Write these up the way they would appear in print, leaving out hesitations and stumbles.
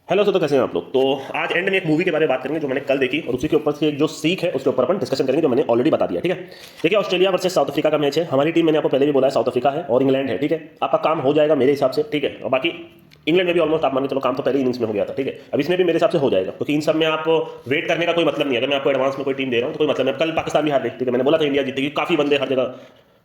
Hello. तो कैसे हैं आप लोग। तो आज एंड में एक मूवी के बारे में बात करेंगे जो मैंने कल देखी और उसी के ऊपर से एक जो सीख है उसके ऊपर अपन डिस्कशन करेंगे जो मैंने ऑलरेडी बता दिया। ठीक है, देखिए ऑस्ट्रेलिया वर्सेस साउथ अफ्रीका का मैच है। हमारी टीम मैंने आपको पहले भी बोला है साउथ अफ्रीका है और इंग्लैंड है। ठीक है, आपका काम हो जाएगा मेरे हिसाब से। ठीक है, और बाकी इंग्लैंड में भी ऑलमोस्ट आप मान के चलो काम तो पहले इनिंग्स में हो गया था। ठीक है, अब इसमें भी मेरे हिसाब से हो जाएगा क्योंकि इन सब में आप वेट करने का कोई मतलब नहीं है। अगर मैं आपको एडवांस में कोई टीम दे रहा हूँ तो कोई मतलब नहीं। कल पाकिस्तान भी हार गई। ठीक है, मैंने बोला था इंडिया जीतेगी, काफी बंदे हर जगह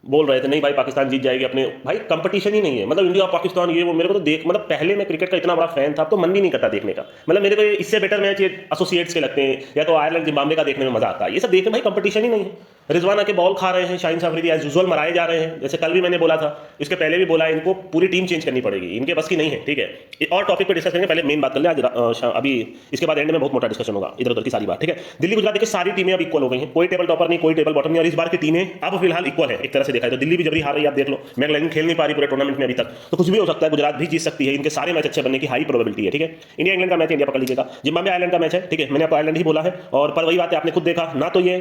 बोल रहे थे नहीं भाई पाकिस्तान जीत जाएगी। अपने भाई कंपटीशन ही नहीं है, मतलब इंडिया और पाकिस्तान ये वो मेरे को तो देख, मतलब पहले मैं क्रिकेट का इतना बड़ा फैन था अब तो मन भी नहीं करता देखने का। मतलब मेरे को इससे बेटर मैच ये एसोसिएट्स के लगते हैं या तो आयरलैंड जिम्बाब्वे का देखने में मजा आता है। ये सब देखने भाई कंपटीशन ही नहीं है। रिजवाना के बॉल खा रहे हैं, शाहीन अफरीदी एज यूजुअल मराए जा रहे हैं। जैसे कल भी मैंने बोला था, इसके पहले भी बोला, इनको पूरी टीम चेंज करनी पड़ेगी, इनके बस की नहीं है। ठीक है, और टॉपिक पे डिस्कस करेंगे, पहले मेन बात कर ले आज अभी इसके बाद एंड में बहुत मोटा डिस्कशन होगा इधर उधर की सारी बात। ठीक है, दिल्ली गुजरात देखिए सारी टीमें अब इक्वल हो गई हैं, कोई टेबल टॉपर नहीं, कोई टेबल बॉटम नहीं, और इस बार की टीमें अब फिलहाल इक्वल है एक तरह से देखा है तो। दिल्ली भी जबरी हार रही है, आप देख लो, मैगलैंड खेल नहीं पा रही पूरे टूर्नामेंट में अभी तक, तो कुछ भी हो सकता है। गुजरात भी जीत सकती है, इनके सारे मैच अच्छे बनने की हाई प्रोबेबिलिटी है। ठीक है, इंडिया इंग्लैंड का मैच इंडिया पकड़ लीजिएगा, जिम्बाब्वे आयरलैंड का मैच है। ठीक है, मैंने आपको आयरलैंड ही बोला है, और पर वही बात है आपने खुद देखा ना, तो ये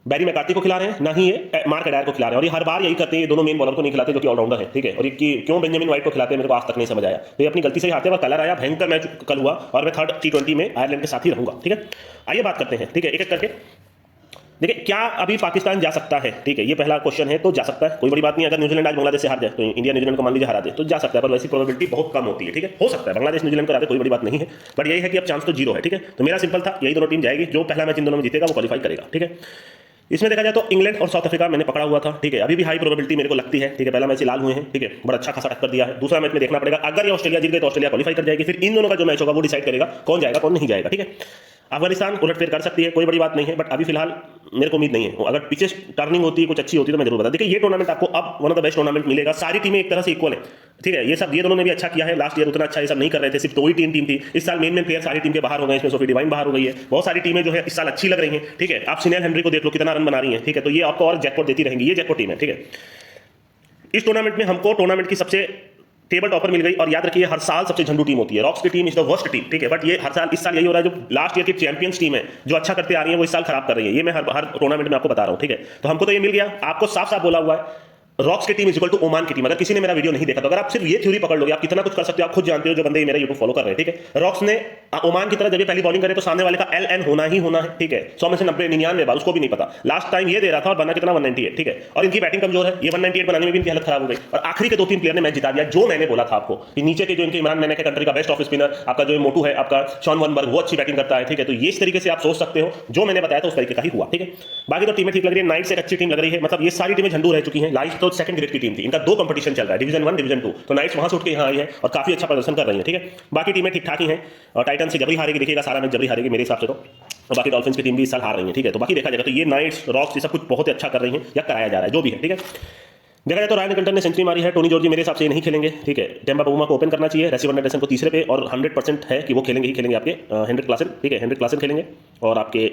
बैरी मैकार्थी को खिला रहे हैं ना ही ये मार्क एडायर को खिला रहे हैं, और ये हर बार यही करते हैं, ये दोनों मेन बॉलर को नहीं खिलाते जो कि ऑलराउंडर है। ठीक है, और ये क्यों बेंजामिन वाइट को खिलाते हैं मेरे को आज तक नहीं समझ आया। तो ये अपनी गलती से ही हारते हैं, कलर आया, भयंकर मैच कल हुआ, और मैं थर्ड T20 में आयरलैंड के साथ ही रहूंगा। ठीक है, आइए बात करते हैं। ठीक है, एक एक करके देखिए क्या अभी पाकिस्तान जा सकता है। ठीक है, ये पहला क्वेश्चन है, तो जा सकता है, कोई बड़ी बात नहीं। अगर न्यूजीलैंड आज बांग्लादेश से हार जाए तो इंडिया न्यूजीलैंड को मान लीजिए हरा दे तो जा सकता है, पर वैसी प्रोबेबिलिटी बहुत कम होती है। ठीक है, हो सकता है बांग्लादेश न्यूजीलैंड को हरा दे, कोई बड़ी बात नहीं है, बट यही है कि अब चांस तो जीरो है। ठीक है, तो मेरा सिंपल था, यही दोनों टीम जाएगी, जो पहला मैच इन दोनों में जीतेगा वो क्वालिफाई करेगा। ठीक है, इसमें देखा जाए तो इंग्लैंड और साउथ अफ्रीका मैंने पकड़ा हुआ था। ठीक है, अभी भी हाई प्रोबेबिलिटी मेरे को लगती है। ठीक है, पहला मैच लाल हुए हैं, ठीक है, बड़ा अच्छा खासा टक्कर दिया है। दूसरा मैच में देखना पड़ेगा, अगर ये ऑस्ट्रेलिया जीत गए तो ऑस्ट्रेलिया क्वालिफाई कर जाएगी, फिर इन दोनों का जो मैच होगा वो डिसाइड करेगा कौन जाएगा कौन नहीं जाएगा। ठीक है, अफगानिस्तान उलटफेर कर सकती है, कोई बड़ी बात नहीं है, बट अभी फिलहाल मेरे को उम्मीद नहीं है। अगर पीछे टर्निंग होती है कुछ अच्छी होती है तो मैं जरूर बता। देखिए ये टूर्नामेंट आपको अब one of the best tournament मिलेगा, सारी टीमें एक तरह से इक्वल है। ठीक है, ये दोनों ने भी अच्छा किया है, लास्ट ईयर उतना अच्छा ये सब नहीं कर रहे थे, सिर्फ दो ही टीम थी। इस साल मेन प्लेयर सारी टीम के बाहर हो गए, इसमें सोफी डिवाइन बाहर हो गई है, बहुत सारी टीमें जो है इस साल अच्छी लग रही हैं। ठीक है, आप सिनेल हेनरी को देख लो कितना रन बना रही है। ठीक है, तो ये आपको और जैकपॉट देती रहेंगी, ये जैकपॉट टीम है। ठीक है, इस टूर्नामेंट में हमको टूर्नामेंट की सबसे टेबल टॉपर मिल गई, और याद रखिए हर साल सबसे झंडू टीम होती है, रॉक्स की team is the worst team. ठीक है, बट ये हर साल, इस साल यही हो रहा है, जो लास्ट ईयर की चैंपियंस टीम है जो अच्छा करते आ रही है वो इस साल खराब कर रही है। ये मैं हर टूर्नामेंट में आपको बता रहा हूं। ठीक है, तो हमको तो ये मिल गया, आपको साफ साफ बोला हुआ है रॉक्स की team is equal to Oman की टीम। अगर किसी ने मेरा वीडियो नहीं देखा तो अगर आप सिर्फ ये थ्योरी पकड़ लोगे आप कितना कुछ कर सकते हो, आप खुद जानते हो जो बंदे मेरा यूट्यूब फॉलो कर रहे हैं। ठीक है, रॉक्स ने ओमान की तरह जब ये पहली बॉलिंग करे तो सामने वाले का LN होना ही होना है। ठीक है, 100 में से 90 99 बार, उसको भी नहीं पता। लास्ट टाइम ये दे रहा था और बना कितना 198। ठीक है, और इनकी बैटिंग कमजोर है, ये 198 बनाने में भी इनकी हालत खराब हो गई, और आखिरी के 2-3 प्लेयर ने मैच जिता दिया। जो मैंने बोला था आपको कि नीचे के जो इनके इमरान मैने के कंट्री का बेस्ट ऑफ स्पिनर आपका जो मोटू है, आपका शॉन वनबर्ग, वो अच्छी बैटिंग करता है। ठीक है, तो ये इस तरीके से आप सोच सकते हो, जो मैंने बताया था उस तरीके का ही हुआ। ठीक है, बाकी तो टीमें ठीक लग रही है, नाइट से अच्छी टीम लग रही है, मतलब ये सारी टीमें झंडू रह चुकी हैं। लाइट तो सेकंड ग्रेड की टीम थी, इनका 2 कंपटीशन चल रहा है, डिवीजन 1 डिवीजन 2, तो नाइट्स वहां से उठ के यहाँ आई है और काफी अच्छा प्रदर्शन कर रही है। ठीक है, बाकी टीमें ठीक ठाक ही हैं, और टाइटन से जबरी हारेगी, देखिएगा सारा मैच जबरी हारेगी मेरे हिसाब से तो, और बाकी डॉल्फिन्स की टीम भी इस साल हार रही है। ठीक है, तो बाकी देखा जाएगा तो ये नाइट्स रॉक्स ये सब कुछ बहुत ही अच्छा कर रही हैं या कराया जा रहा है जो भी है। ठीक है, देखा जाए तो रायन कल्टन ने सेंचुरी मारी है, टोनी जॉर्जी मेरे हिसाब से ये नहीं खेलेंगे। ठीक है, टेम्बा बबूमा को ओपन करना चाहिए, रेसिवन एंडरसन को तीसरे पे, और 100% है कि वो खेलेंगे ही खेलेंगे आपके हेनरिक क्लासन। ठीक है, हेनरिक क्लासन खेलेंगे, और आपके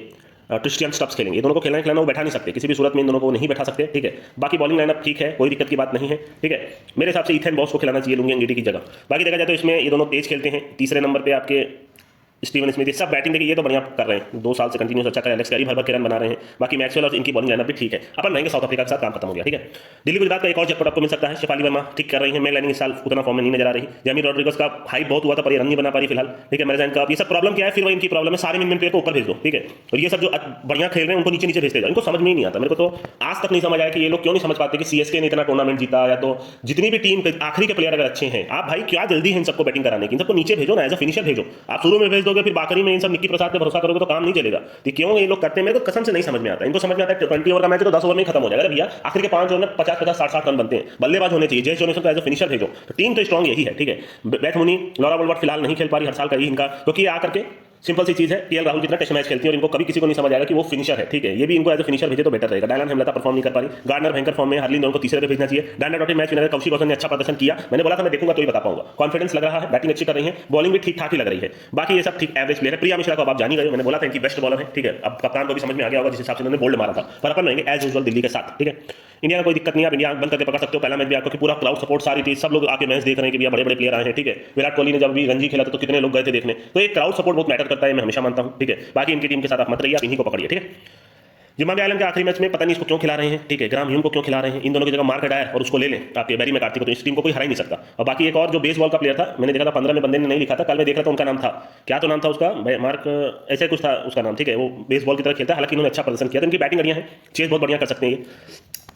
क्रिस्टियन स्टब्स खेलेंगे। ये दोनों को खिलाना वो बैठा नहीं सकते, किसी भी सूरत में इन दोनों को नहीं बैठा सकते। ठीक है, बाकी बॉलिंग लाइनअप ठीक है, कोई दिक्कत की बात नहीं है। ठीक है, मेरे हिसाब से इथेन बॉस को खिलाना चाहिए लुंगी अंगीटी की जगह। बाकी देखा जाए तो इसमें ये दोनों तेज खेलते हैं। तीसरे नंबर पे आपके स्टीवन स्मिथ, सब बैटिंग देखिए ये तो बढ़िया कर रहे हैं, 2 साल से कंटिन्यूस अच्छा कर रहे हैं। एलेक्स कैरी भर भर के रन बना रहे हैं, बाकी मैक्सवेल और इनकी बॉलिंग लाइनअप भी ठीक है। अपन रहेंगे साउथ अफ्रीका के साथ, काम खत्म हो गया। ठीक है, दिल्ली गुजरात का एक और जैकपॉट आपको मिल सकता है, शेफाली वर्मा ठीक कर रही है, मैगलैंड इस साल उतना फॉर्म में नहीं नजर आ रही, जेमी रॉड्रिगस का हाइप बहुत हुआ था पर ये रन नहीं बना पा रही फिलहाल। ठीक है, मैरिजाइन का ये सब प्रॉब्लम क्या है, फिर वो इनकी प्रॉब्लम है, सारे मिन प्लेयर को ऊपर भेज दो। ठीक है, और ये सब जो बढ़िया खेल रहे हैं उनको नीचे नीचे भेजते जाओ, इनको समझ में ही नहीं आता। मेरे को तो आज तक नहीं समझ आया कि ये लोग क्यों नहीं समझ पाते कि CSK ने इतना टूर्नामेंट जीता, या तो जितनी भी टीम आखिरी के प्लेयर अगर अच्छे हैं, आप भाई क्या जल्दी है इन सबको बैटिंग कराने की, इन सबको नीचे भेजो ना, एज अ फिनिशर भेजो। आप शुरू में भेज दोगे फिर बाकरी में इन सब निक्की प्रसाद पे भरोसा करोगे तो काम नहीं चलेगा। तो क्यों ये लोग करते हैं मेरे को कसम से नहीं समझ में आता। इनको समझ में आता है 20 ओवर का मैच है तो 10 ओवर में खत्म हो जाएगा भैया, आखिर के 5 ओवर में 50-50 60-60 रन बनते हैं, बल्लेबाज होने चाहिए, जैसे जोनेसन को एज अ फिनिशर भेजो। तो टीम तो स्ट्रॉन्ग यही है। ठीक है, बेथ मुनी, लॉरा वोल्बर्ट फिलहाल नहीं खेल पा रही, हर साल का ही इनका, क्योंकि ये आकर के सिंपल सी चीज है, KL राहुल जितना टेस्ट मैच खेलती है और इनको कभी किसी को नहीं समझ आएगा कि वो फिनिशर है। ठीक है, ये भी इनको एज अ फिनिशर भेजे तो बेटर रहेगा। डायलन हेमलता परफॉर्म नहीं कर पा रही, गार्डनर भयंकर फॉर्म में, हरलिन को तीसरे पे भेजना चाहिए। डायना डॉटेन मैच विनर कौशिक रोशन ने अच्छा प्रदर्शन किया, मैंने बोला था मैं देखूंगा तो ही बता पाऊंगा, कॉन्फिडेंस लग रहा है, बैटिंग अच्छी कर रही है, बॉलिंग भी ठीक ठाक ही लग रही है, बाकी ये सब ठीक एवरेज प्लेयर है। प्रिया मिश्रा को आप जानी गए, मैंने बोला था इनकी बेस्ट बॉलर है। ठीक है, अब कप्तान को भी समझ में आ गया होगा जिस हिसाब से उन्होंने बोल्ड मारा था, पर अपन रहेंगे एज यूजुअल दिल्ली के साथ। ठीक है, इंडिया का कोई दिक्कत नहीं है, आप इंडिया बंद करके पकड़ सकते हो, पहला मैच भी आपको पूरा क्राउड सपोर्ट सारी थी, सब लोग आके मैच देख रहे हैं कि भैया बड़े बड़े प्लेयर आए हैं। ठीक है, विराट कोहली ने जब भी रणजी खेला था तो कितने लोग गए थे देखने, तो एक क्राउड सपोर्ट बहुत मैटर करता है, मैं हमेशा मानता हूं। ठीक है, बाकी इनकी टीम के साथ आप मत रहिए, आप इन्हीं को पकड़िए। ठीक है, जिम्बाब्वे आइलैंड के आखिरी मैच में पता नहीं इसको क्यों खिला रहे हैं, ठीक है, ग्राम ह्यूम को क्यों खिला रहे हैं, इन दोनों की जगह मार्क हटाया और उसको ले लें आपके बैरी मैकार्थी को, तो इस टीम को कोई हरा ही नहीं सकता। और बाकी एक और जो बेसबॉल का प्लेयर था, मैंने देखा था 15 में बंदे ने नहीं लिखा था, कल मैं देख रहा था उनका नाम था, क्या तो नाम था उसका, मार्क ऐसे कुछ था उसका नाम, ठीक है, वो बेसबॉल की तरह खेलता है, हालांकि उन्होंने अच्छा प्रदर्शन किया था, इनकी बैटिंग बढ़िया है, चेस बहुत बढ़िया कर सकते हैं ये।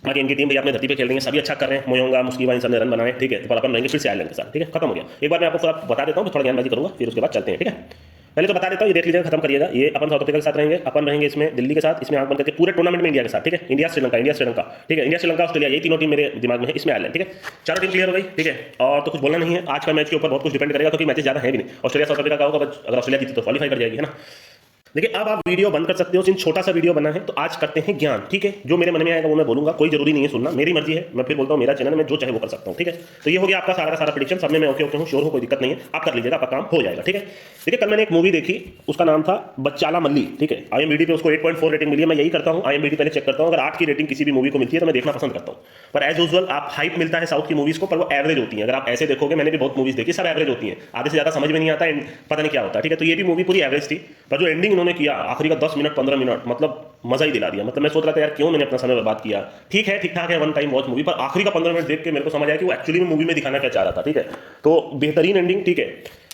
बाकी इनकी टीम भी अपने धरती पे खेल रही है, सभी अच्छा कर रहे हैं, मोयोंगा मुस्कीवा इन सब ने रन बनाए, ठीक है, तो अपन रहेंगे फिर से आइलैंड के साथ, ठीक है, खत्म हो गया। एक बार मैं आपको थोड़ा बता देता हूँ, थोड़ा ज्ञानबाजी करूँगा, फिर उसके बाद चलते हैं, ठीक है। पहले तो बता देता हूँ, ये देख लीजिएगा, खत्म करिएगा, ये अपन साउथ अफ्रीका के साथ रहेंगे, अपन रहेंगे इसमें दिल्ली के साथ, इसमें आंख बंद करके पूरे टूर्नामेंट में इंडिया के साथ, ठीक है, इंडिया श्रीलंका, ठीक है, इंडिया श्रीलंका ऑस्ट्रेलिया, ये तीनों टीम मेरे दिमाग में है, इसमें आइलैंड, ठीक है, चारों टीम क्लियर हो गई, ठीक है। और तो कुछ बोलना नहीं है, आज का मैच के ऊपर बहुत कुछ डिपेंड करेगा, क्योंकि मैचेस ज्यादा है भी नहीं, ऑस्ट्रेलिया साउथ अफ्रीका का होगा, अगर ऑस्ट्रेलिया जीती तो क्वालीफाई कर जाएगी, है ना। देखिए अब आप वीडियो बंद कर सकते हो, सिर्फ छोटा सा वीडियो बना है, तो आज करते हैं ज्ञान, ठीक है, जो मेरे मन में आएगा वो मैं बोलूंगा, कोई जरूरी नहीं है सुनना, मेरी मर्जी है, मैं फिर बोलता हूँ, मेरा चैनल में जो चाहे वो कर सकता हूँ, ठीक है। तो ये हो गया आपका सारा का सारा प्रेडिक्शन, सब में मैं ओके ओके हूँ, श्योर हूँ, कोई दिक्कत नहीं है, आप कर लीजिएगा, आपका काम हो जाएगा, ठीक है। देखिए कल मैंने एक मूवी देखी, उसका नाम था बच्चाला मल्ली, ठीक है, IMDb पे उसको 8.4 रेटिंग मिली है, मैं यही करता हूँ, IMDb पहले चेक करता हूँ, अगर 8 की रेटिंग किसी भी मूवी को मिलती है तो मैं देखना पसंद करता हूँ, पर एज यूजुअल आप हाइप मिलता है साउथ की मूवीज को, पर वो एवरेज होती है, अगर आप ऐसे देखोगे, मैंने भी बहुत मूवीज देखी, सब एवरेज होती है, आधे से ज्यादा समझ में नहीं आता, पता नहीं क्या होता है, ठीक है। तो ये भी मूवी पूरी एवरेज थी, पर जो एंडिंग इन्होंने किया आखिरी का 10 मिनट 15 मिनट, मतलब मजा ही दिला दिया, मतलब मैं सोच रहा था यार क्यों मैंने अपना समय बर्बाद किया, ठीक है, ठीक ठाक है, वन टाइम वॉच मूवी, पर आखिरी का 15 मिनट देख के मेरे को समझ आया कि वो एक्चुअली में मूवी में दिखाना क्या चाह रहा था, ठीक है। तो बेहतरीन एंडिंग, ठीक है।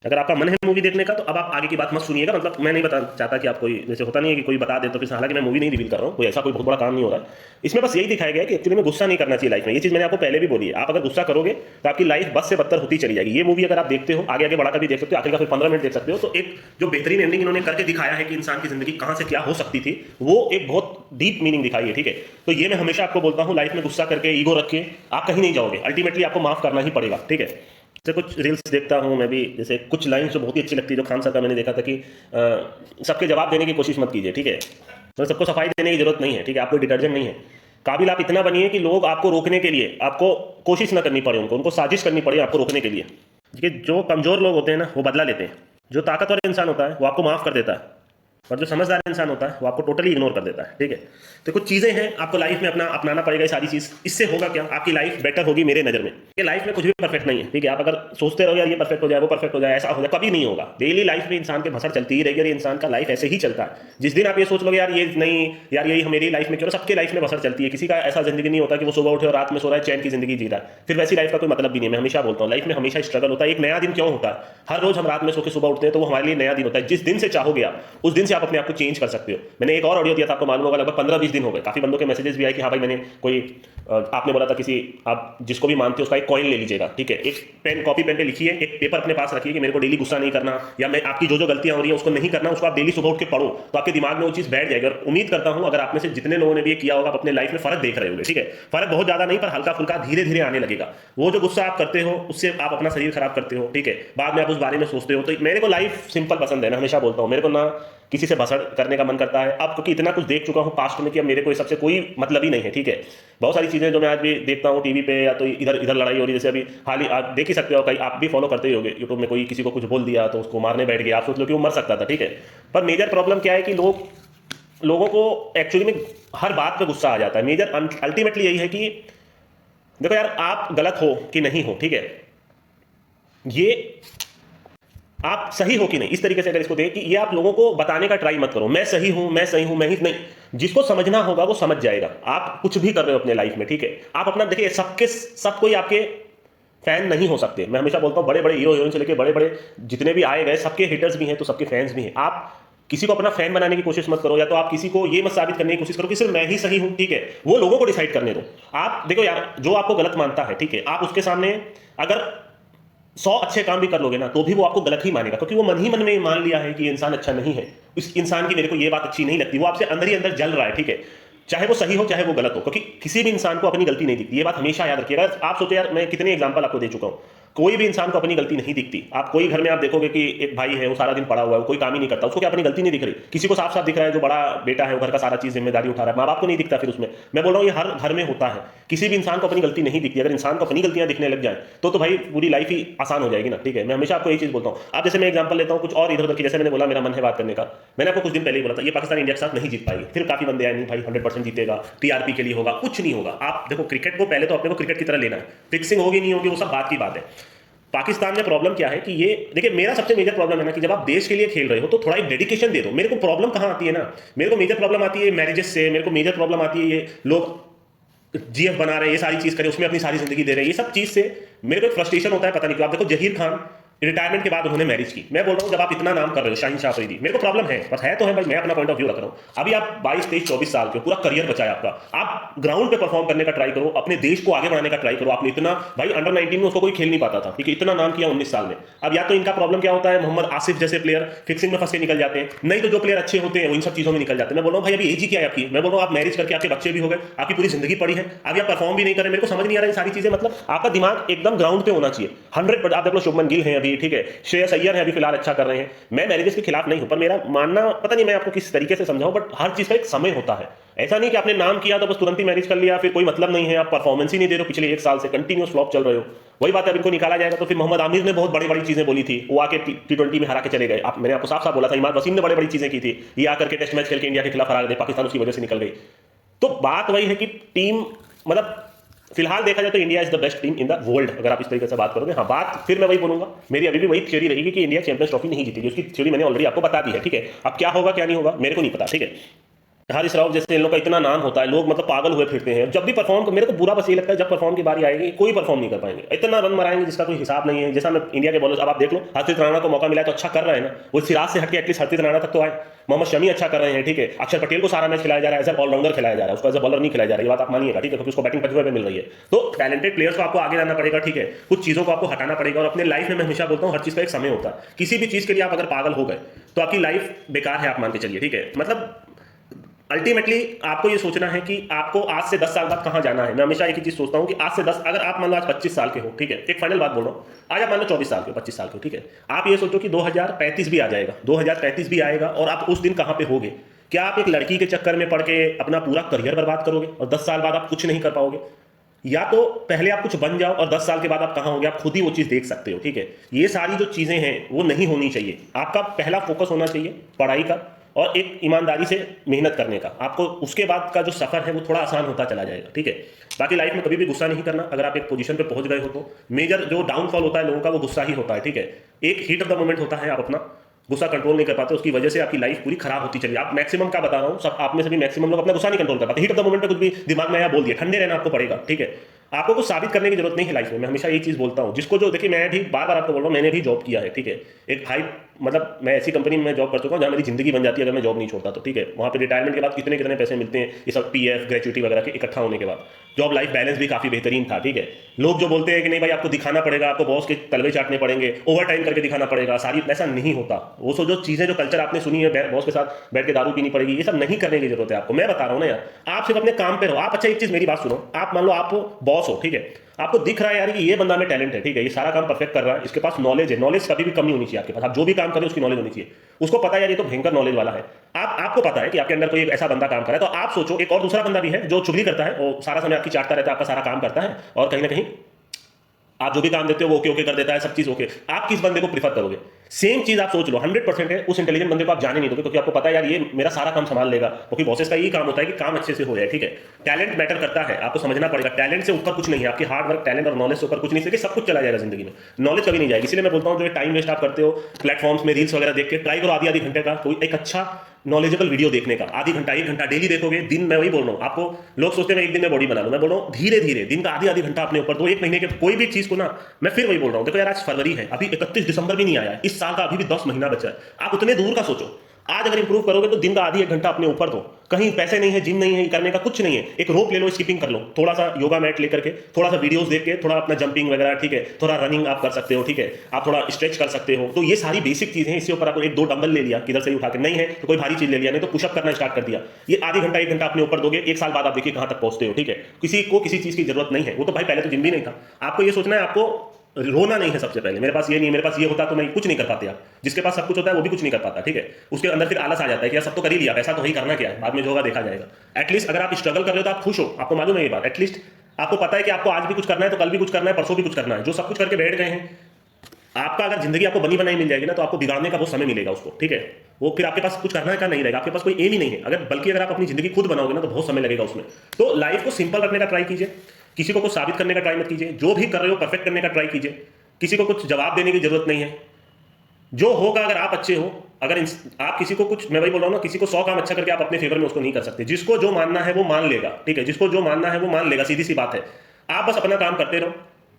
अगर आपका मन है मूवी देखने का तो अब आप आगे की बात मत सुनिएगा, मतलब मैं नहीं बता चाहता कि आप कोई, जैसे होता नहीं है कि कोई बता दे तो फिर, हालांकि मैं मूवी नहीं रिवील कर रहा हूँ, कोई ऐसा कोई बहुत बड़ा काम नहीं हो रहा है इसमें, बस यही दिखाया गया है कि एक्चुअली में गुस्सा नहीं करना चाहिए लाइफ में, ये चीज़ मैंने आपको पहले भी बोली है, आप अगर गुस्सा करोगे तो आपकी लाइफ बस से बदतर होती चली जाएगी। ये मूवी अगर आप देखते हो, आगे आगे बढ़ाकर भी देख सकते हो, आखिर का फिर 15 मिनट देख सकते हो, तो एक जो बेहतरीन एंडिंग इन्होंने करके दिखाया है कि इंसान की जिंदगी कहाँ से क्या हो सकती थी, वो एक बहुत डीप मीनिंग दिखाई है, ठीक है। तो ये मैं हमेशा आपको बोलता हूँ, लाइफ में गुस्सा करके, ईगो रख के आप कहीं नहीं जाओगे, अल्टीमेटली आपको माफ करना ही पड़ेगा, ठीक है। जैसे कुछ रील्स देखता हूँ मैं भी, जैसे कुछ लाइन जो बहुत ही अच्छी लगती है, जो खान सर का मैंने देखा था कि सबके जवाब देने की कोशिश मत कीजिए, ठीक है, तो सबको सफाई देने की जरूरत नहीं है, ठीक है, आपको डिटर्जेंट नहीं है, काबिल आप इतना बनिए कि लोग आपको रोकने के लिए, आपको कोशिश ना करनी पड़े, उनको साजिश करनी पड़े आपको रोकने के लिए। देखिए जो कमजोर लोग होते हैं ना वो बदला लेते हैं, जो ताकतवर इंसान होता है वो आपको माफ कर देता है, और जो समझदार इंसान होता है वो आपको टोटली इग्नोर कर देता है, ठीक है। तो कुछ चीज़ें हैं आपको लाइफ में अपना अपनाना पड़ेगा, ये सारी चीज़, इससे होगा क्या, आपकी लाइफ बेटर होगी मेरे नज़र में। ये लाइफ में कुछ भी परफेक्ट नहीं है, ठीक है, आप अगर सोचते रहो यार ये परफेक्ट हो जाए, वो परफेक्ट हो जाए, ऐसा हो जाए, कभी नहीं होगा। डेली लाइफ में इंसान के भसड़ चलती ही रहेगी, और इंसान का लाइफ ऐसे ही चलता है। जिस दिन आप ये सोच लोगे यार ये नहीं, यार यही मेरी लाइफ में क्यों, सबके लाइफ में भसड़ चलती है, किसी का ऐसा जिंदगी नहीं होता कि वो सुबह उठे और रात में सो रहा है, चैन की जिंदगी जी रहा है, फिर वैसी लाइफ का कोई मतलब भी नहीं है। मैं हमेशा बोलता हूँ लाइफ में हमेशा स्ट्रगल होता है, एक नया दिन क्यों होता है, हर रोज हम रात में सो के सुबह उठते हैं, तो वो हमारे लिए नया दिन होता है। जिस दिन से चाहोगे आप, उस दिन से आप अपने आप को चेंज कर सकते हो। मैंने एक और ऑडियो दिया था, आपको मालूम होगा, लगभग 15-20 दिन हो गए, काफी बंदों के मैसेजेस भी आए कि हाँ भाई मैंने कोई, आपने बोला था किसी, आप जिसको भी मानते हो उसका एक कॉइन ले लीजिएगा, ठीक है, एक पेन, कॉपी पेन पे लिखिए, एक पेपर अपने पास रखिए कि मेरे को डेली गुस्सा नहीं करना, या मैं आपकी जो जो गलतियां हो रही है उसको नहीं करना, उसको आप डेली सुबह उठ के पढ़ो, तो आपके दिमाग में वो चीज बैठ जाएगी। और उम्मीद करता हूं अगर आप में से जितने लोगों ने भी ये किया होगा, आप अपने लाइफ में फर्क देख रहे होंगे, ठीक है, फर्क बहुत ज्यादा नहीं पर हल्का फुल्का धीरे धीरे आने लगेगा। वो जो गुस्सा आप करते हो उससे आप अपना शरीर खराब करते हो, ठीक है, बाद में आप उस बारे में सोचते हो। तो मेरे को लाइफ सिंपल पसंद है, मैं हमेशा बोलता हूँ, मेरे को ना किसी से भसड़ करने का मन करता है अब, क्योंकि इतना कुछ देख चुका हूं पास्ट में कि अब मेरे को सबसे कोई मतलब ही नहीं है, ठीक है। बहुत सारी चीजें जो मैं आज भी देखता हूं टीवी पे, या तो इधर इधर लड़ाई हो रही है, जैसे अभी हाल ही आप देख ही सकते हो, कहीं आप भी फॉलो करते ही होगे, यूट्यूब में कोई किसी को कुछ बोल दिया तो उसको मारने बैठ गया, आप सोच लो कि वो मर सकता था, ठीक है। पर मेजर प्रॉब्लम क्या है कि लोगों को एक्चुअली में हर बात पे गुस्सा आ जाता है। मेजर अल्टीमेटली यही है कि देखो यार आप गलत हो कि नहीं हो, ठीक है, ये आप सही हो कि नहीं, इस तरीके से अगर इसको देखें कि ये आप लोगों को बताने का ट्राई मत करो, मैं सही हूं, मैं सही हूं, मैं ही नहीं, जिसको समझना होगा वो समझ जाएगा। आप कुछ भी कर रहे हो अपने लाइफ में, ठीक है, आप अपना देखिए, सब कोई आपके फैन नहीं हो सकते। मैं हमेशा बोलता हूं बड़े बड़े हीरो हीरोइन से लेकर बड़े बड़े जितने भी आए गए, सबके हिटर्स भी हैं तो सबके फैंस भी हैं। आप किसी को अपना फैन बनाने की कोशिश मत करो, या तो आप किसी को ये मत साबित करने की कोशिश करो कि सिर्फ मैं ही सही हूं, ठीक है, वो लोगों को डिसाइड करने दो। आप देखो यार जो आपको गलत मानता है, ठीक है, आप उसके सामने अगर 100 अच्छे काम भी कर लोगे ना तो भी वो आपको गलत ही मानेगा, क्योंकि वो मन ही मन में मान लिया है कि ये इंसान अच्छा नहीं है, इस इंसान की मेरे को ये बात अच्छी नहीं लगती, वो आपसे अंदर ही अंदर जल रहा है, ठीक है, चाहे वो सही हो चाहे वो गलत हो, क्योंकि किसी भी इंसान को अपनी गलती नहीं दिखती। ये बात हमेशा याद रखिएगा। आप सोचो यार, मैं कितने एग्जांपल आपको दे चुका हूं, कोई भी इंसान को अपनी गलती नहीं दिखती। आप कोई घर में आप देखोगे कि एक भाई है, वो सारा दिन पड़ा हुआ है, वो कोई काम ही नहीं करता, उसको क्या अपनी गलती नहीं दिख रही? किसी को साफ साफ दिख रहा है, जो बड़ा बेटा है वो घर का सारा चीज जिम्मेदारी उठा रहा है, माँ बाप को नहीं दिखता फिर उसमें। मैं बोल रहा हूँ ये हर घर में होता है, किसी भी इंसान को अपनी गलती नहीं दिखती। अगर इंसान को अपनी गलतियां दिखने लग जाए तो भाई पूरी लाइफ ही आसान हो जाएगी ना, ठीक है। मैं हमेशा आपको ये चीज बोलता हूँ। आप जैसे मैं एग्जांपल लेता हूँ कुछ और इधर उधर की, जैसे मैंने बोला मेरा मन है बात करने का, मैंने आपको कुछ दिन पहले ही बोला था ये पाकिस्तान इंडिया के साथ नहीं जीत पाएगी, फिर काफी बंदे आए नहीं भाई 100% जीतेगा, टीआरपी के लिए होगा, कुछ नहीं होगा। आप देखो क्रिकेट को पहले तो अपने को क्रिकेट की तरह लेना है, फिक्सिंग होगी नहीं होगी वो सब बात की बात है। पाकिस्तान में प्रॉब्लम क्या है कि ये देखिए, मेरा सबसे मेजर प्रॉब्लम है ना कि जब आप देश के लिए खेल रहे हो तो थोड़ा एक डेडिकेशन दे दो। मेरे को प्रॉब्लम कहाँ आती है ना, मेरे को मेजर प्रॉब्लम आती है मैरिजेस से, मेरे को मेजर प्रॉब्लम आती है ये लोग जीएफ बना रहे हैं, ये सारी चीज करें, उसमें अपनी सारी जिंदगी दे रहे हैं, ये सब चीज से मेरे को एक फ्रस्ट्रेशन होता है। पता नहीं क्यों। आप देखो जहीर खान रिटायरमेंट के बाद उन्होंने मैरिज की। मैं बोल रहा हूँ जब आप इतना नाम कर रहे हो, शाहीन शाह अफरीदी, मेरे को प्रॉब्लम है, बस है तो है भाई, मैं अपना पॉइंट ऑफ व्यू रख रहा हूँ। अभी आप 22, 23, 24 साल के, पूरा करियर बचा है आपका, आप ग्राउंड पे परफॉर्म करने का ट्राई करो, अपने देश को आगे बढ़ाने का ट्राई करो। आपने इतना भाई अंडर 19 में उसको कोई खेल नहीं पाता था, ठीक है, इतना नाम किया 19 साल में। अब या तो इनका प्रॉब्लम क्या होता है, मोहम्मद आसिफ जैसे प्लेयर फिक्सिंग में फंस के निकल जाते हैं, नहीं तो जो प्लेयर अच्छे होते हैं वो इन सब चीजों में निकल जाते हैं। मैं बोल रहा हूँ भाई अभी एज ही क्या है आपकी, मैं बोल रहा हूँ आप मैरिज करके आपके बच्चे भी हो गए, आपकी पूरी जिंदगी पड़ी है, अभी आप परफॉर्म भी नहीं करें। मेरे को समझ नहीं आ रहा है सारी चीजें, मतलब आपका दिमाग एकदम ग्राउंड पे होना चाहिए 100%। आप देख लो शुभमन गिल है अभी, ठीक है, श्रेयस अय्यर है अभी फिलहाल अच्छा कर रहे हैं। मैं मैरिजेस के खिलाफ नहीं हूं, पर मेरा मानना पता नहीं मैं आपको किस तरीके से समझाऊं, बट हर चीज का एक समय होता है। ऐसा नहीं कि आपने नाम किया तो बस तुरंत ही मैरिज कर लिया, फिर कोई मतलब नहीं है, आप परफॉर्मेंस ही नहीं दे रहे हो, पिछले 1 साल से कंटिन्यूस फ्लॉप चल रहे हो। वही बात है, अब इनको निकाला जाएगा तो फिर मोहम्मद आमिर ने बहुत बड़ी बड़ी चीजें बोली थी, वो आके T20 में हरा के चले गए। मैंने आपको साफ साफ बोला था, इमाद वसीम ने बड़ी बड़ी चीजें की थी, ये आकर के टेस्ट मैच खेल के इंडिया के खिलाफ हरा दे, पाकिस्तान उसकी वजह से निकल गई। तो बात वही है कि टीम, मतलब फिलहाल देखा जाए तो India is the best team in the world, अगर आप इस तरीके से बात करोगे। हाँ, बात फिर मैं वही बोलूंगा, मेरी अभी भी वही थ्योरी रहेगी कि इंडिया चैंपियंस ट्रॉफी नहीं जीतेगी। उसकी थ्योरी मैंने ऑलरेडी आपको बता दी है, ठीक है। अब क्या होगा क्या नहीं होगा मेरे को नहीं पता, ठीक है। हारिस राव जैसे इन लोग का इतना नाम होता है, लोग मतलब पागल हुए फिरते हैं जब भी परफॉर्म। मेरे को बुरा बस ये लगता है जब परफॉर्म की बारी आएगी कोई परफॉर्म नहीं कर पाएंगे, इतना रन मराएंगे जिसका कोई हिसाब नहीं है। जैसा मैं इंडिया के बॉलर्स, अब आप देख लो, हर्षित राणा को मौका मिला है तो अच्छा कर रहा है ना, वो सिराज से हटके एटलीस्ट हर्षित राणा तक तो आए। मोहम्मद शमी अच्छा कर रहे हैं, ठीक है। अक्षर पटेल को सारा मैच खिलाया जा रहा है, एज ऑलराउंडर खिलाया जा रहा है, उसको एज अ बॉलर नहीं खिलाया जा रहा है, ये बात आप मानिएगा, ठीक है, क्योंकि उसको बैटिंग पटवे पे मिल रही है। तो टैलेंटेड प्लेयर्स को आपको आगे जाना पड़ेगा, ठीक है, कुछ चीजों को आपको हटाना पड़ेगा। और अपने लाइफ में मैं हमेशा बोलता हूँ हर चीज का एक समय होता है। किसी भी चीज के लिए आप अगर पागल हो गए तो आपकी लाइफ बेकार है, आप मान के चलिए, ठीक है। मतलब अल्टीमेटली आपको ये सोचना है कि आपको आज से 10 साल बाद कहां जाना है। मैं हमेशा एक ही चीज सोचता हूं कि आज से 10, अगर आप मान लो आज 25 साल के हो, ठीक है, एक फाइनल बात बोल रहा हूं, आज आप मान लो 24 साल के हो, 25 साल के हो, ठीक है, आप ये सोचो कि 2035 भी आ जाएगा, 2035 भी आएगा और आप उस दिन कहां पे होगे। क्या आप एक लड़की के चक्कर में पड़ के अपना पूरा करियर बर्बाद करोगे और 10 साल बाद आप कुछ नहीं कर पाओगे? या तो पहले आप कुछ बन जाओ और 10 साल के बाद आप कहां होंगे आप खुद ही वो चीज देख सकते हो, ठीक है। ये सारी जो चीजें हैं वो नहीं होनी चाहिए। आपका पहला फोकस होना चाहिए पढ़ाई का और एक ईमानदारी से मेहनत करने का। आपको उसके बाद का जो सफर है वो थोड़ा आसान होता चला जाएगा, ठीक है। बाकी लाइफ में कभी भी गुस्सा नहीं करना। अगर आप एक पोजीशन पे पहुंच गए हो तो मेजर जो डाउनफॉल होता है लोगों का वो गुस्सा ही होता है, ठीक है। एक हीट ऑफ द मोमेंट होता है, आप अपना गुस्सा कंट्रोल नहीं कर पाते, उसकी वजह से आपकी लाइफ पूरी खराब होती चली। आप मैक्सिमम का बता रहा हूं, सब आप में से भी मैक्सिमम लोग अपना गुस्सा नहीं कंट्रोल कर पाते। हीट ऑफ द मोमेंट पे कुछ भी दिमाग में आया बोल दिया, ठंडे रहना आपको पड़ेगा, ठीक है। आपको कुछ साबित करने की जरूरत नहीं है लाइफ में। मैं हमेशा यही चीज बोलता हूं, जिसको जो देखिए, मैं भी बार बार आपको बोल रहा हूं, मैंने भी जॉब किया है, ठीक है। एक हाई मतलब मैं ऐसी कंपनी में जॉब कर चुका हूं जहां मेरी जिंदगी बन जाती है अगर मैं जॉब नहीं छोड़ता तो, ठीक है। वहां पे रिटायरमेंट के बाद कितने कितने पैसे मिलते हैं, ये सब पीएफ ग्रेचुइटी वगैरह के इकट्ठा होने के बाद। जॉब लाइफ बैलेंस भी काफी बेहतरीन था, ठीक है। लोग जो बोलते हैं कि नहीं भाई आपको दिखाना पड़ेगा, आपको बॉस के तलवे चाटने पड़ेंगे, ओवर टाइम करके दिखाना पड़ेगा, सारी, ऐसा नहीं होता। वो सो जो चीजें, जो कल्चर आपने सुनी है, बॉस के साथ बैठ के दारू पीनी पड़ेगी, ये सब नहीं करने की जरूरत है आपको। मैं बता रहा हूं ना यार, आप सिर्फ अपने काम पे रहो। आप अच्छा एक चीज मेरी बात सुनो, आप मान लो आप बॉस हो, ठीक है, आपको दिख रहा है यार कि ये बंदा में टैलेंट है, ठीक है, ये सारा काम परफेक्ट कर रहा है, इसके पास नॉलेज है, नॉलेज कभी भी कम नहीं होनी चाहिए आपके पास। आप जो भी काम करें उसकी नॉलेज होनी चाहिए। उसको पता है यार ये तो भयंकर नॉलेज वाला है। आपको पता है कि आपके अंदर कोई एक ऐसा बंदा काम कर रहा है, तो आप सोचो एक और दूसरा बंदा भी है जो चुगली करता है, वो सारा समय आपकी चाटता रहता है, आपका सारा काम करता है और कहीं ना कहीं आप जो भी काम देते हो वो ओके ओके कर देता है, सब चीज ओके। आप किस बंदे को प्रीफर करोगे? सेम चीज आप सोच लो, 100% है उस इंटेलिजेंट बंदे को आप जाने नहीं दोगे, क्योंकि आपको पता है यार ये मेरा सारा काम संभाल लेगा, क्योंकि बॉसेस का यही काम होता है कि काम अच्छे से हो जाए, ठीक है। टैलेंट मैटर करता है, आपको समझना पड़ेगा। टैलेंट से ऊपर कुछ नहीं है, आपकी हार्ड वर्क, टैलेंट और नॉलेज से ऊपर कुछ नहीं, है सब कुछ चला जाएगा जिंदगी में, नॉलेज कभी नहीं जाएगी। इसलिए मैं बोलता हूँ जो टाइम वेस्ट आप करते हो प्लेटफॉर्म्स में रील्स वगैरह देख के, ट्राई करो आधी घंटे का कोई एक अच्छा नॉलेजेबल वीडियो देखने का। आधी घंटा 1 घंटा डेली देखोगे, दिन, मैं वही बोल रहा हूँ आपको, लोग सोचते हैं मैं एक दिन में बॉडी बना लूं, मैं बोल रहा हूँ धीरे धीरे दिन का आधी घंटा अपने ऊपर दो। 1 महीने के कोई भी चीज को ना, मैं फिर वही बोल रहा हूँ, देखो यार आज फरवरी है, अभी 31 दिसंबर भी नहीं आया है, इस साल का अभी भी 10 महीना बचा है। आप उतने दूर का सोचो। आज अगर इंप्रूव करोगे तो दिन का आधी 1 घंटा अपने ऊपर दो। कहीं पैसे नहीं है, जिम नहीं है, करने का कुछ नहीं है, एक रोप ले लो, स्किपिंग कर लो, थोड़ा सा योगा मैट लेकर के, थोड़ा सा वीडियोस देख के, थोड़ा अपना जंपिंग वगैरह, ठीक है, थोड़ा रनिंग आप कर सकते हो, ठीक है, आप थोड़ा स्ट्रेच कर सकते हो। तो ये सारी बेसिक चीजें हैं। इसके ऊपर आपको 1-2 डंबल ले लिया, किधर से उठा के, नहीं है तो कोई भारी चीज ले लिया, नहीं तो पुशअप करना स्टार्ट कर दिया। ये आधी घंटा 1 घंटा अपने ऊपर दोगे, 1 साल बाद आप देखिए कहां तक पहुंचते हो, ठीक है। किसी को किसी चीज की जरूरत नहीं है। वो तो भाई पहले तो जिम भी नहीं था। आपको ये सोचना है, आपको रोना नहीं है सबसे पहले, मेरे पास ये नहीं, मेरे पास ये होता तो मैं कुछ नहीं कर पाते। आप जिसके पास सब कुछ होता है वो भी कुछ नहीं कर पाता, ठीक है। उसके अंदर फिर आलस आ जाता है कि यार सब तो कर ही लिया, पैसा तो ही करना क्या है, बाद में जो होगा देखा जाएगा। एटलीस्ट अगर आप स्ट्रगल कर रहे हो तो आप खुश हो, आपको मालूम है ये बात। एटलीस्ट आपको पता है कि आपको आज भी कुछ करना है, तो कल भी कुछ करना है, परसों भी कुछ करना है। जो सब कुछ करके बैठ गए हैं, आपका अगर जिंदगी आपको बनी बनाई मिल जाएगी ना, तो आपको बिगाड़ने का बहुत समय मिलेगा उसको, ठीक है। वो फिर आपके पास कुछ करना का नहीं रहेगा, आपके पास कोई एम ही नहीं है। अगर आप अपनी जिंदगी खुद बनाओगे ना, तो बहुत समय लगेगा उसमें। तो लाइफ को सिंपल रखने का ट्राई कीजिए, किसी को कुछ साबित करने का ट्राई मत कीजिए, जो भी कर रहे हो परफेक्ट करने का ट्राई कीजिए। किसी को कुछ जवाब देने की जरूरत नहीं है। जो होगा, अगर आप अच्छे हो, अगर आप किसी को कुछ, मैं वही बोल रहा हूँ ना, किसी को 100 काम अच्छा करके आप अपने फेवर में उसको नहीं कर सकते। जिसको जो मानना है वो मान लेगा, ठीक है, जिसको जो मानना है वो मान लेगा, सीधी सी बात है। आप बस अपना काम करते रहो,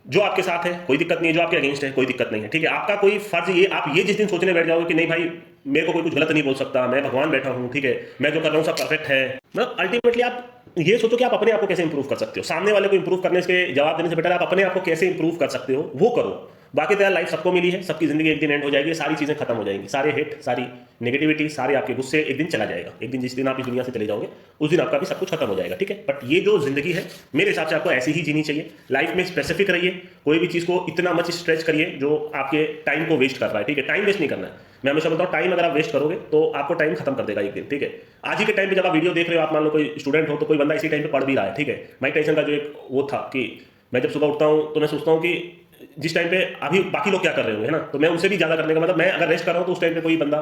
जो आपके साथ है कोई दिक्कत नहीं है, जो आपके अगेंस्ट है कोई दिक्कत नहीं है, ठीक है। आपका कोई फर्ज ये, आप ये जिस दिन सोचने बैठ जाओगे कि नहीं भाई मेरे को कोई कुछ गलत नहीं बोल सकता, मैं भगवान बैठा हूँ, ठीक है, मैं जो कर रहा हूँ सब परफेक्ट है, मतलब अल्टीमेटली आप ये सोचो कि आप अपने आप को कैसे इंप्रूव कर सकते हो। सामने वाले को इंप्रूव करने के जवाब देने से बेटर आप अपने आप को कैसे इंप्रूव कर सकते हो वो करो। बाकी तो यार लाइफ सबको मिली है, सबकी जिंदगी एक दिन एंड हो जाएगी, सारी चीजें खत्म हो जाएंगी, सारे हेट, सारी नेगेटिविटी, सारे आपके गुस्से एक दिन चला जाएगा। एक दिन जिस दिन आप इस दुनिया से चले जाओगे उस दिन आपका भी सब कुछ खत्म हो जाएगा, ठीक है। बट ये जो जिंदगी है मेरे हिसाब से आपको ऐसी ही जीनी चाहिए। लाइफ में स्पेसिफिक रहिए, कोई भी चीज को इतना मच स्ट्रेच करिए जो आपके टाइम को वेस्ट कर रहा है, ठीक है। टाइम वेस्ट नहीं करना है। मैं हमेशा बोलता हूँ टाइम अगर आप वेस्ट करोगे तो आपको टाइम खत्म कर देगा एक दिन, ठीक है। आज ही के टाइम पे जब आप वीडियो देख रहे हो, आप मान लो कोई स्टूडेंट हो तो कोई बंदा इसी टाइम पे पढ़ भी रहा है, ठीक है। माइक टाइसन का जो एक वो था कि मैं जब सुबह उठता हूँ तो मैं सोचता हूँ कि जिस टाइम पे अभी बाकी लोग क्या कर रहे होंगे, है ना, तो मैं उनसे भी ज्यादा करने का मतलब, मैं अगर रेस्ट कर रहा हूँ तो उस टाइम पे कोई बंदा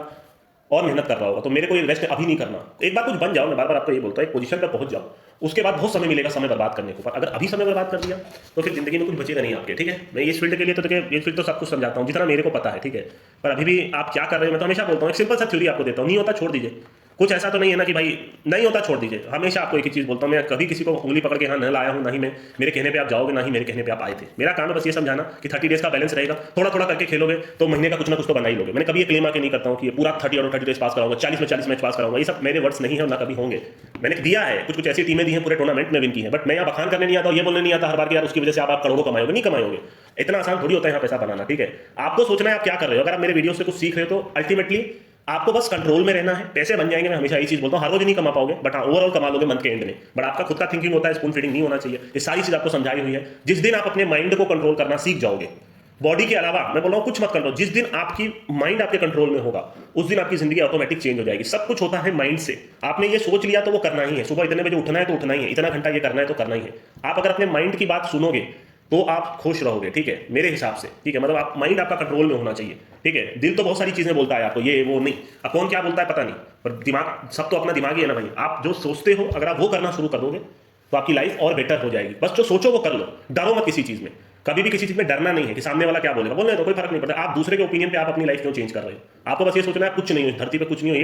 और मेहनत कर रहा होगा, तो मेरे को रेस्ट अभी नहीं करना। एक बार कुछ बन जाओ, मैं बार बार आपको ये बोलता हूँ, एक पोजीशन पर पहुंच जाओ, उसके बाद बहुत समय मिलेगा समय बर्बाद करने को। पर अगर अभी समय बर्बाद कर दिया तो फिर जिंदगी में कुछ बचेगा नहीं आपके, ठीक है। मैं इस फील्ड के लिए तो देखिए, ये फील्ड तो सब कुछ समझाता हूँ जितना मेरे को पता है, ठीक है। पर अभी भी आप क्या कर रहे हो, मैं तो हमेशा बोलता हूँ, एक सिंपल सा थ्योरी आपको देता हूँ, नहीं होता छोड़ दीजिए। कुछ ऐसा तो नहीं है ना कि भाई नहीं होता छोड़ दीजिए। हमेशा आपको एक ही चीज़ बोलता हूँ, मैं कभी किसी को उंगली पकड़ के हाँ न लाया हूँ, ना ही मैं मेरे कहने पे आप जाओगे, ना ही मेरे कहने पे आप आए थे। मेरा काम है बस ये समझाना कि 30 डेज का बैलेंस रहेगा, थोड़ा थोड़ा करके खेलोगे तो महीने का कुछ ना कुछ तो बना ही लोगे। मैंने कभी ये क्लेम आके नहीं करता हूँ कि ये पूरा 30 और 30 डेज पास कराऊंगा, 40 में 40 मैच पास कराऊंगा, ये सब मेरे वर्ड्स नहीं है और ना कभी होंगे। मैंने दिया है कुछ कुछ ऐसी टीमें दी हैं, पूरे टूर्नामेंट में विन की है, बट मैं यहाँ बखान करने नहीं आता, ये बोलने नहीं आता हर बार कि यार उसकी वजह से आप करोड़ों कमाओगे, नहीं कमाओगे। इतना आसान थोड़ी होता है यहाँ पैसा बनाना, ठीक है। आपको सोचना है आप क्या कर रहे हो। अगर आप मेरे वीडियो से कुछ सीख रहे हो तो अल्टीमेटली आपको बस कंट्रोल में रहना है। पैसे बन जाएंगे, मैं हमेशा यही चीज बोलता हूँ, हर रोज नहीं कमा पाओगे बट हाँ ओवरऑल कमा लोगे मंथ के एंड में। बट आपका खुद का थिंकिंग होता है, स्पून फीडिंग नहीं होना चाहिए। ये सारी चीज आपको समझाई हुई है। जिस दिन आप अपने माइंड को कंट्रोल करना सीख जाओगे, बॉडी के अलावा मैं बोल रहा हूँ कुछ मत कंट्रोल, जिस दिन आपकी माइंड आपके कंट्रोल में होगा उस दिन आपकी जिंदगी ऑटोमेटिक चेंज हो जाएगी। सब कुछ होता है माइंड से। आपने ये सोच लिया तो वो करना ही है। सुबह इतने बजे उठना है तो उठना ही है, इतना घंटा ये करना है तो करना ही है। आप अगर अपने माइंड की बात सुनोगे तो आप खुश रहोगे, ठीक है, मेरे हिसाब से, ठीक है। मतलब आप माइंड आपका कंट्रोल में होना चाहिए, ठीक है। दिल तो बहुत सारी चीजें बोलता है आपको, ये वो नहीं, अब कौन क्या बोलता है पता नहीं, पर दिमाग सब तो अपना दिमाग ही है ना भाई। आप जो सोचते हो अगर आप वो करना शुरू कर दोगे तो आपकी लाइफ और बेटर हो जाएगी। बस जो सोचो वो कर लो, डरो मत किसी चीज में। कभी भी किसी चीज में डरना नहीं है कि सामने वाला क्या बोलेगा, बोलने तो कोई फर्क नहीं पड़ता। आप दूसरे के ओपिनियन पे आप अपनी लाइफ क्यों चेंज कर रहे हो। आपको बस ये सोचना है कुछ नहीं हो धरती पे, कुछ नहीं हो,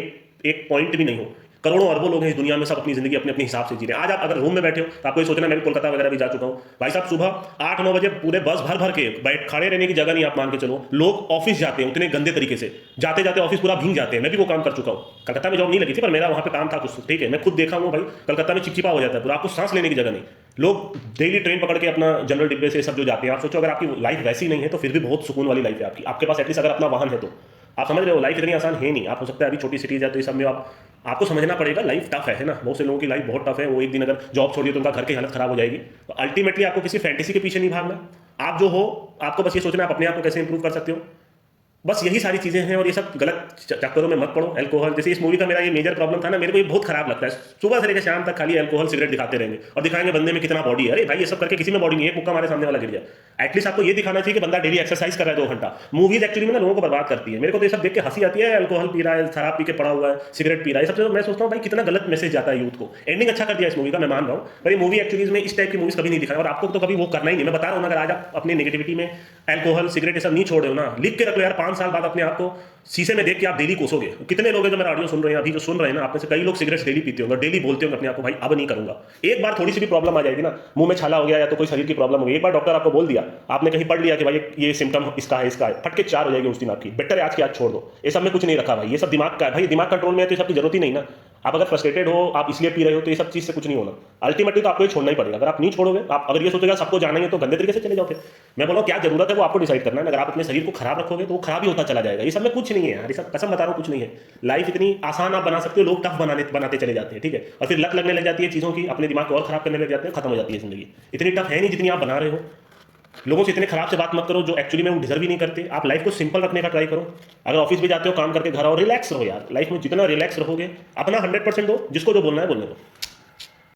एक पॉइंट भी नहीं हो। करोड़ों अरबों लोग हैं इस दुनिया में, सब अपनी जिंदगी अपने अपने हिसाब से जी रहे हैं। आज आप अगर रूम में बैठे हो तो आपको ये सोचना, मैं भी कोलकाता वगैरह भी जा चुका हूँ भाई साहब, सुबह 8-9 बजे पूरे बस भर भर के बैठ, खड़े रहने की जगह नहीं, आप मान के चलो। लोग ऑफिस जाते हैं उतने गंदे तरीके से, जाते जाते ऑफिस पूरा भीग जाते हैं। मैं भी वो काम कर चुका हूँ। कलकत्ता में जॉब नहीं लगी थी पर मेरा वहाँ पे काम था कुछ, ठीक है। मैं खुद देखा हूँ भाई, कलकत्ता में चिपचिपा हो जाता है पूरा, आपको सांस लेने की जगह नहीं। लोग डेली ट्रेन पकड़ के अपना जनरल डिब्बे से सब जो जाते हैं। आप सोचो अगर आपकी लाइफ वैसी नहीं है तो फिर भी बहुत सुकून वाली लाइफ है आपकी। आपके पास एटलीस्ट अगर अपना वाहन है तो आप समझ रहे हो लाइफ इतनी आसान है नहीं। आप हो सकता है अभी छोटी सिटीज है तो ये सब में आपको समझना पड़ेगा लाइफ टफ है ना। बहुत से लोगों की लाइफ बहुत टफ है। वो एक दिन अगर जॉब छोड़िए तो उनका घर की हालत खराब हो जाएगी। तो अल्टीमेटली आपको किसी फैंटेसी के पीछे नहीं भागना। आप जो हो आपको बस ये सोचना आप अपने आप को कैसे इंप्रूव कर सकते हो। बस यही सारी चीजें हैं और ये सब गलत चक्करों में मत पड़ो। अल्कोहल जैसे इस मूवी का मेरा ये मेजर प्रॉब्लम था ना, मेरे को ये बहुत खराब लगता है। सुबह से लेकर शाम तक खाली अल्कोहल सिगरेट दिखाते रहेंगे और दिखाएंगे बंदे में कितना बॉडी है। अरे भाई ये सब करके किसी में बॉडी नहीं है, एक मुक्का हमारे सामने वाला गिर जाए। एटलीस्ट आपको ये दिखाना चाहिए कि बंदा डेली एक्सरसाइज कर रहा है 2 घंटा। मूवीज एक्चुअली में ना लोगों को बर्बाद करती है। मेरे को तो ये सब देख के हंसी आती है। अल्कोहल पी रहा है, शराब पी के पड़ा हुआ है, सिगरेट पी रहा है, सबसे मैं सोचता हूँ भाई कितना गलत मैसेज जाता है यूथ को। एंडिंग अच्छा कर दिया इस मूवी का, मैं मान रहा हूँ, पर ये मूवी एक्चुअली में इस टाइप की मूवीज कभी नहीं दिखाई और आपको तो कभी वो करना ही नहीं। मैं बता रहा हूँ अगर आज आप अपनी नेगेटिविटी में अल्कोहल सिगरेट ये सब नहीं छोड़े हो ना, लिख के रख लो यार। 5 साल बाद अपने आप को शीशे में देख के आप डेली कोसोगे। कितने लोग हैं जो मेरा ऑडियो सुन रहे हैं, अभी जो सुन रहे हैं ना, आप में से कई लोग सिगरेट डेली पीते होंगे, डेली बोलते होंगे अपने आप को भाई अब नहीं करूंगा। एक बार थोड़ी सी भी प्रॉब्लम आ जाएगी ना, मुंह में छाला हो गया या तो कोई शरीर की प्रॉब्लम हो गई, एक बार डॉक्टर आपको बोल दिया, आपने कहीं पढ़ लिया कि भाई ये सिम्टम इसका है, फटके 4 हो जाएगी उस दिन आपकी। बेटर है आज की आज छोड़ दो। ये सब में कुछ नहीं रखा भाई, ये सब दिमाग का है भाई। दिमाग कंट्रोल में है तो ये सब की जरूरत ही नहीं ना। आप अगर फ्रस्ट्रेटेड हो, आप इसलिए पी रहे हो, तो ये सब चीज से कुछ नहीं होना। अल्टीमेटली तो आपको ये छोड़ना ही पड़ेगा। अगर आप नहीं छोड़ोगे, आप अगर ये सोचेगा सबको जाना है तो गंदे तरीके से चले जाओ। फिर मैं बोला क्या जरूरत है वो आपको डिसाइड करना है। अगर आप अपने शरीर को खराब रखोगे तो वो खराब ही होता चला जाएगा। ये सब में कुछ नहीं है यार, ये सब कसम बता रहा हूँ कुछ नहीं है। लाइफ इतनी आसान आप बना सकते हो, लोग टफ बनाते चले जाते हैं, ठीक है। और फिर लत लगने लग जाती है चीजों की, अपने दिमाग को और खराब करने लग जाते हैं, खत्म हो जाती है जिंदगी। इतनी टफ है नहीं जितनी आप बना रहे हो। लोगों से इतने खराब से बात मत करो जो एक्चुअली में वो डिजर्व ही नहीं करते। आप लाइफ को सिंपल रखने का ट्राई करो। अगर ऑफिस भी जाते हो काम करके घर आओ, रिलैक्स रहो यार। लाइफ में जितना रिलैक्स रहोगे, अपना 100% दो, जिसको जो बोलना है बोलने दो।